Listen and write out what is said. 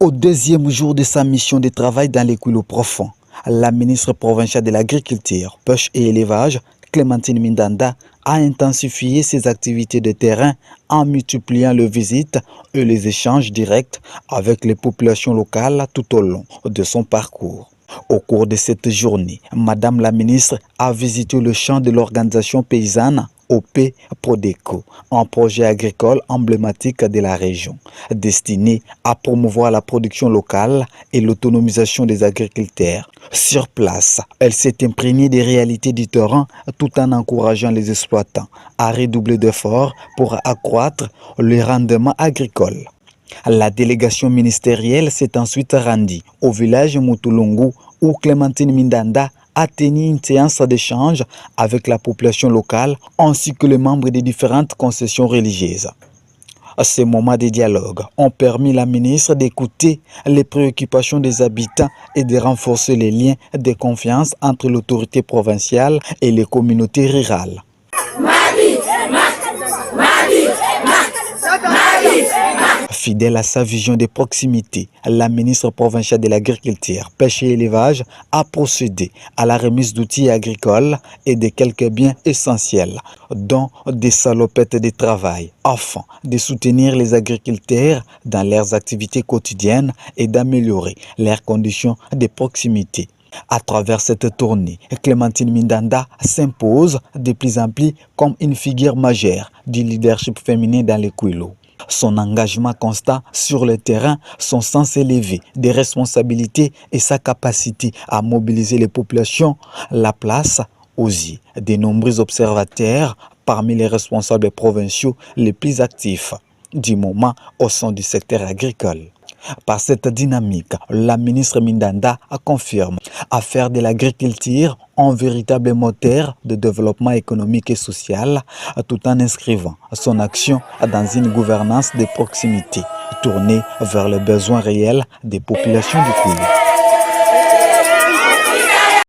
Au deuxième jour de sa mission de travail dans les Kouilou profonds, la ministre provinciale de l'Agriculture, Pêche et Élevage, Clémentine Mindanda, a intensifié ses activités de terrain en multipliant les visites et les échanges directs avec les populations locales tout au long de son parcours. Au cours de cette journée, Madame la ministre a visité le champ de l'organisation paysanne OP Prodeco, un projet agricole emblématique de la région, destiné à promouvoir la production locale et l'autonomisation des agriculteurs. Sur place, elle s'est imprégnée des réalités du terrain tout en encourageant les exploitants à redoubler d'efforts pour accroître le rendement agricole. La délégation ministérielle s'est ensuite rendue au village Mutulungu où Clémentine Mindanda a tenu une séance d'échange avec la population locale ainsi que les membres des différentes concessions religieuses. Ces moments de dialogue ont permis à la ministre d'écouter les préoccupations des habitants et de renforcer les liens de confiance entre l'autorité provinciale et les communautés rurales. Fidèle à sa vision de proximité, la ministre provinciale de l'Agriculture, Pêche et Élevage a procédé à la remise d'outils agricoles et de quelques biens essentiels, dont des salopettes de travail, afin de soutenir les agriculteurs dans leurs activités quotidiennes et d'améliorer leurs conditions de proximité. À travers cette tournée, Clémentine Mindanda s'impose de plus en plus comme une figure majeure du leadership féminin dans les Kouilou. Son engagement constant sur le terrain, son sens élevé des responsabilités et sa capacité à mobiliser les populations la place aux yeux de nombreux observateurs parmi les responsables provinciaux les plus actifs du moment au sein du secteur agricole. Par cette dynamique, la ministre Mindanda confirme à faire de l'agriculture un véritable moteur de développement économique et social, tout en inscrivant son action dans une gouvernance de proximité tournée vers les besoins réels des populations du pays.